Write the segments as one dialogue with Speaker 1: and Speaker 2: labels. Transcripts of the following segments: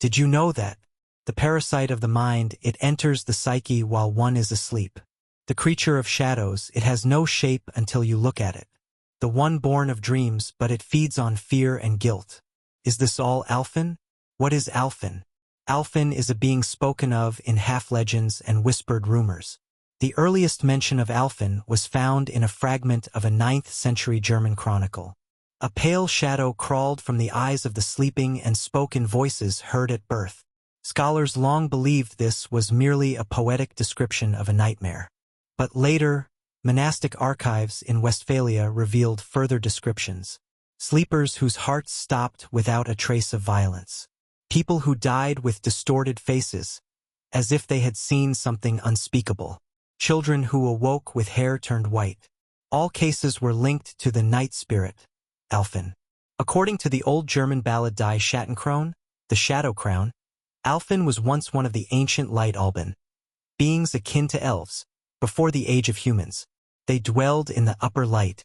Speaker 1: Did you know that? The parasite of the mind, it enters the psyche while one is asleep. The creature of shadows, it has no shape until you look at it. The one born of dreams, but it feeds on fear and guilt. Is this all Alfin? What is Alfin? Alfin is a being spoken of in half-legends and whispered rumors. The earliest mention of Alfin was found in a fragment of a 9th-century German chronicle. A pale shadow crawled from the eyes of the sleeping and spoke in voices heard at birth. Scholars long believed this was merely a poetic description of a nightmare. But later, monastic archives in Westphalia revealed further descriptions. Sleepers whose hearts stopped without a trace of violence. People who died with distorted faces, as if they had seen something unspeakable. Children who awoke with hair turned white. All cases were linked to the night spirit, Alfin. According to the old German ballad Die Schattenkron, the Shadow Crown, Alfin was once one of the ancient light Alban, beings akin to elves, before the age of humans. They dwelled in the upper light,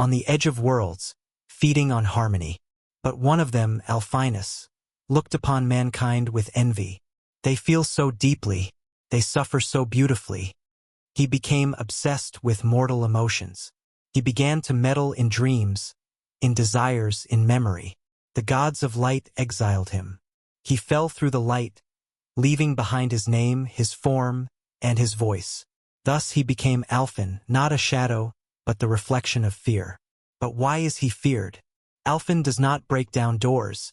Speaker 1: on the edge of worlds, feeding on harmony. But one of them, Alfinus, looked upon mankind with envy. They feel so deeply, they suffer so beautifully. He became obsessed with mortal emotions. He began to meddle in dreams, in desires, in memory. The gods of light exiled him. He fell through the light, leaving behind his name, his form, and his voice. Thus he became Alfin, not a shadow, but the reflection of fear. But why is he feared? Alfin does not break down doors,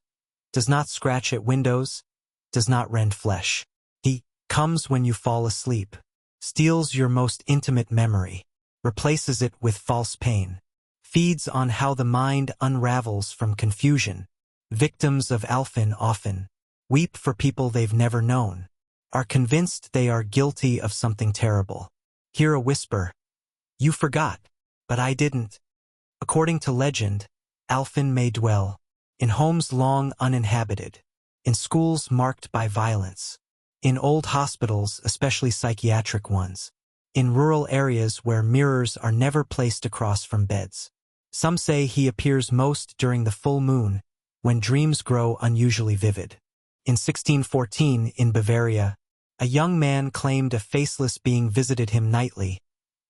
Speaker 1: does not scratch at windows, does not rend flesh. He comes when you fall asleep, steals your most intimate memory, replaces it with false pain, feeds on how the mind unravels from confusion. Victims of Alfin often weep for people they've never known, are convinced they are guilty of something terrible. Hear a whisper, "You forgot, but I didn't." According to legend, Alfin may dwell in homes long uninhabited, in schools marked by violence, in old hospitals, especially psychiatric ones, in rural areas where mirrors are never placed across from beds. Some say he appears most during the full moon, when dreams grow unusually vivid. In 1614, in Bavaria, a young man claimed a faceless being visited him nightly,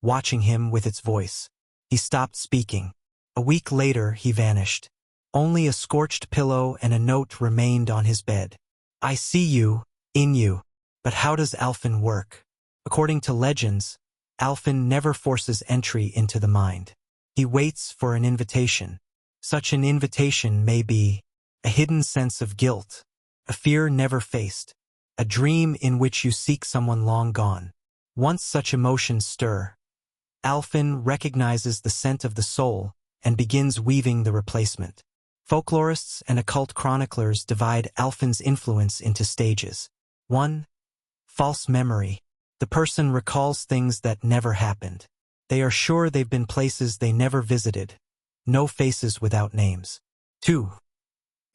Speaker 1: watching him with its voice. He stopped speaking. A week later, he vanished. Only a scorched pillow and a note remained on his bed. "I see you, in you." But how does Alfin work? According to legends, Alfin never forces entry into the mind. He waits for an invitation. Such an invitation may be a hidden sense of guilt, a fear never faced, a dream in which you seek someone long gone. Once such emotions stir, Alfin recognizes the scent of the soul and begins weaving the replacement. Folklorists and occult chroniclers divide Alfin's influence into stages. 1. False memory. The person recalls things that never happened. They are sure they've been places they never visited. No faces without names. 2.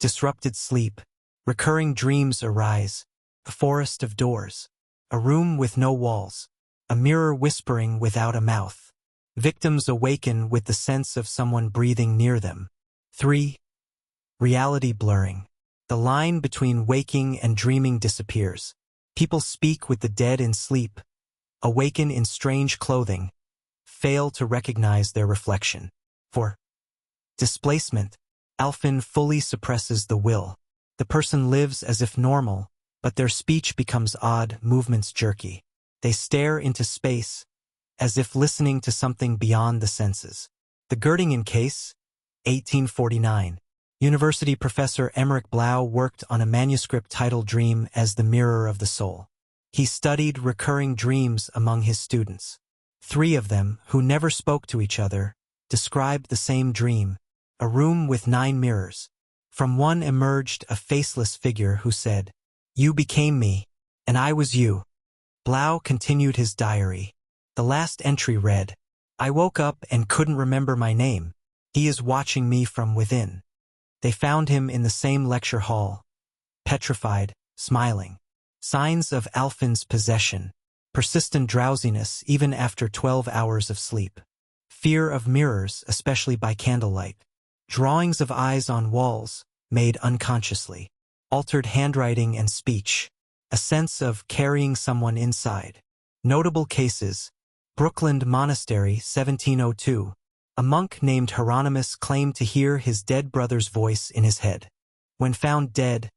Speaker 1: Disrupted sleep. Recurring dreams arise. A forest of doors. A room with no walls. A mirror whispering without a mouth. Victims awaken with the sense of someone breathing near them. 3. Reality blurring. The line between waking and dreaming disappears. People speak with the dead in sleep, awaken in strange clothing, fail to recognize their reflection. 4. Displacement. Alfin fully suppresses the will. The person lives as if normal, but their speech becomes odd, movements jerky. They stare into space, as if listening to something beyond the senses. The Göttingen case, 1849. University professor Emmerich Blau worked on a manuscript titled Dream as the Mirror of the Soul. He studied recurring dreams among his students. 3 of them, who never spoke to each other, described the same dream, a room with 9 mirrors. From one emerged a faceless figure who said, "You became me, and I was you." Blau continued his diary. The last entry read, "I woke up and couldn't remember my name. He is watching me from within." They found him in the same lecture hall, petrified, smiling. Signs of Alfin's possession. Persistent drowsiness even after 12 hours of sleep. Fear of mirrors, especially by candlelight. Drawings of eyes on walls, made unconsciously. altered handwriting and speech, a sense of carrying someone inside. Notable cases: Brooklyn Monastery, 1702. A monk named Hieronymus claimed to hear his dead brother's voice in his head. When found dead,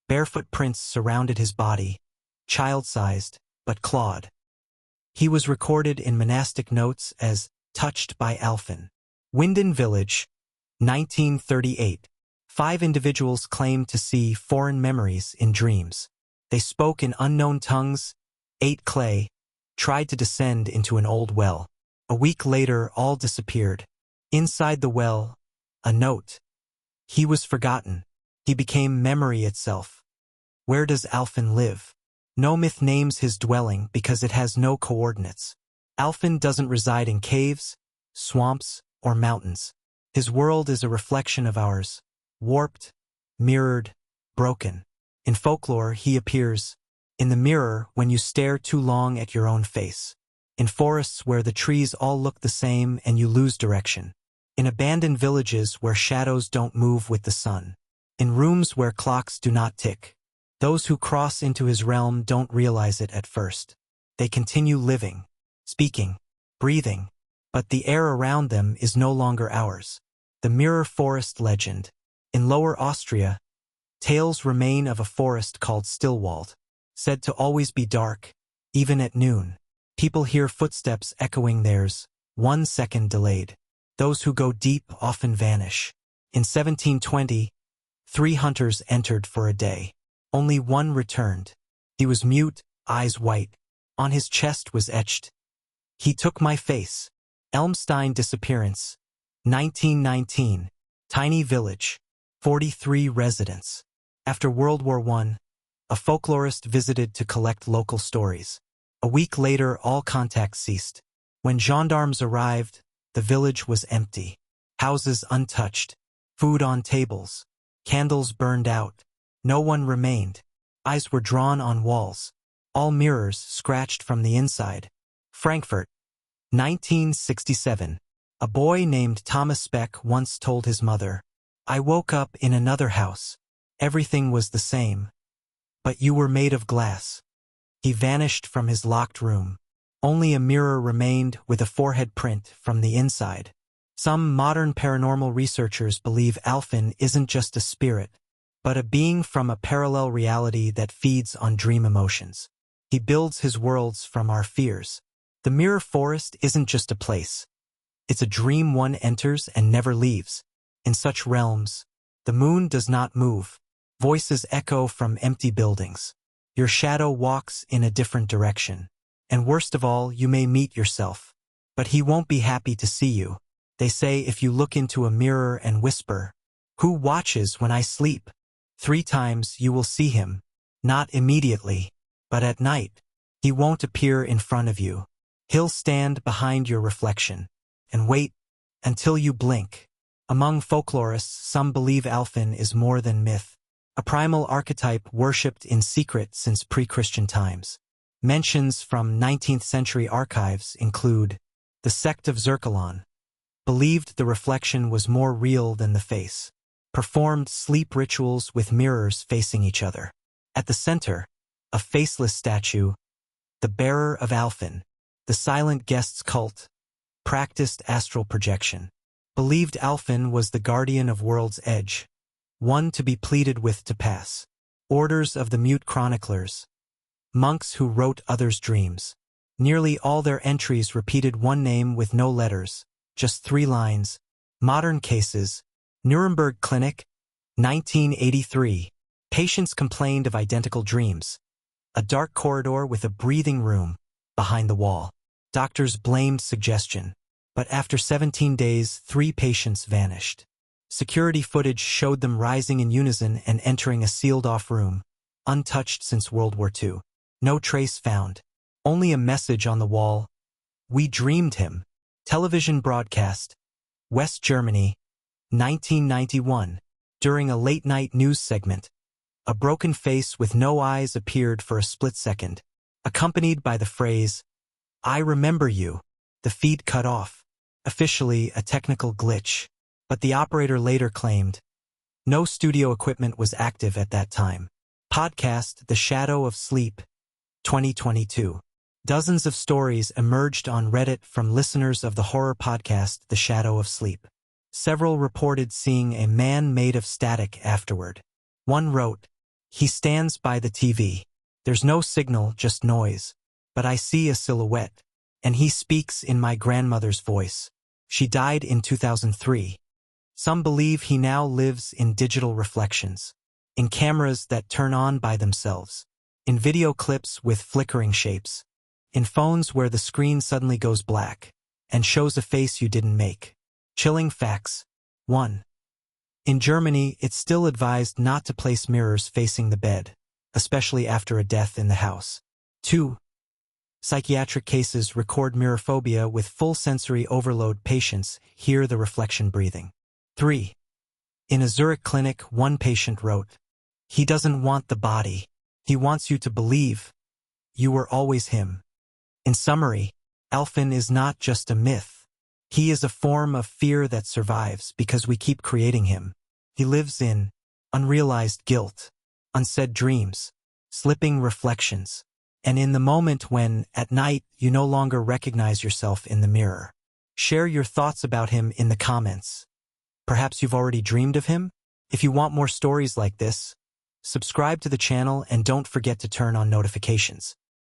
Speaker 1: barefoot prints surrounded his body, child-sized, but clawed. He was recorded in monastic notes as touched by Alfin. Winden Village, 1938. 5 individuals claimed to see foreign memories in dreams. They spoke in unknown tongues, ate clay, tried to descend into an old well. A week later, all disappeared. Inside the well, a note. He was forgotten. He became memory itself. Where does Alfin live? No myth names his dwelling because it has no coordinates. Alfin doesn't reside in caves, swamps, or mountains. His world is a reflection of ours, warped, mirrored, broken. In folklore, he appears in the mirror when you stare too long at your own face. In forests where the trees all look the same and you lose direction. In abandoned villages where shadows don't move with the sun. In rooms where clocks do not tick. Those who cross into his realm don't realize it at first. They continue living, speaking, breathing, but the air around them is no longer ours. The Mirror Forest Legend. In Lower Austria, tales remain of a forest called Stillwald, said to always be dark, even at noon. People hear footsteps echoing theirs, 1 second delayed. Those who go deep often vanish. In 1720, 3 hunters entered for a day. Only one returned. He was mute, eyes white. On his chest was etched, "He took my face." Elmstein Disappearance, 1919. Tiny village, 43 residents. After World War I, a folklorist visited to collect local stories. A week later, all contact ceased. When gendarmes arrived, the village was empty. Houses untouched, food on tables, candles burned out. No one remained. Eyes were drawn on walls. All mirrors scratched from the inside. Frankfurt, 1967. A boy named Thomas Speck once told his mother, "I woke up in another house. Everything was the same. But you were made of glass." He vanished from his locked room. Only a mirror remained with a forehead print from the inside. Some modern paranormal researchers believe Alfin isn't just a spirit, but a being from a parallel reality that feeds on dream emotions. He builds his worlds from our fears. The Mirror Forest isn't just a place. It's a dream one enters and never leaves. In such realms, the moon does not move. Voices echo from empty buildings. Your shadow walks in a different direction. And worst of all, you may meet yourself. But he won't be happy to see you. They say if you look into a mirror and whisper, "Who watches when I sleep?" 3 times you will see him. Not immediately, but at night. He won't appear in front of you. He'll stand behind your reflection and wait until you blink. Among folklorists, some believe Alfin is more than myth. A primal archetype worshipped in secret since pre-Christian times. Mentions from 19th century archives include the sect of Zerkalon, believed the reflection was more real than the face, performed sleep rituals with mirrors facing each other. At the center, a faceless statue, the bearer of Alfin, the silent guest's cult, practiced astral projection. Believed Alfin was the guardian of world's edge, one to be pleaded with to pass. Orders of the mute chroniclers, monks who wrote others' dreams. Nearly all their entries repeated one name with no letters, just 3 lines. Modern cases: Nuremberg Clinic, 1983. Patients complained of identical dreams. A dark corridor with a breathing room behind the wall. Doctors blamed suggestion. But after 17 days, 3 patients vanished. Security footage showed them rising in unison and entering a sealed-off room, untouched since World War II. No trace found. Only a message on the wall: "We dreamed him." Television broadcast, West Germany, 1991. During a late-night news segment, a broken face with no eyes appeared for a split second, accompanied by the phrase, "I remember you." The feed cut off. Officially a technical glitch, but the operator later claimed, No studio equipment was active at that time. Podcast The Shadow of Sleep, 2022. Dozens of stories emerged on Reddit from listeners of the horror podcast The Shadow of Sleep. Several reported seeing a man made of static afterward. One wrote, "He stands by the TV. There's no signal, just noise. But I see a silhouette. And he speaks in my grandmother's voice. She died in 2003. Some believe he now lives in digital reflections, in cameras that turn on by themselves, in video clips with flickering shapes, in phones where the screen suddenly goes black and shows a face you didn't make." Chilling facts. 1. In Germany, it's still advised not to place mirrors facing the bed, especially after a death in the house. 2. Psychiatric cases record mirrorphobia with full sensory overload. Patients hear the reflection breathing. 3. In a Zurich clinic, one patient wrote, "He doesn't want the body. He wants you to believe you were always him." In summary, Alfin is not just a myth. He is a form of fear that survives because we keep creating him. He lives in unrealized guilt, unsaid dreams, slipping reflections, and in the moment when, at night, you no longer recognize yourself in the mirror. Share your thoughts about him in the comments. Perhaps you've already dreamed of him? If you want more stories like this, subscribe to the channel and don't forget to turn on notifications.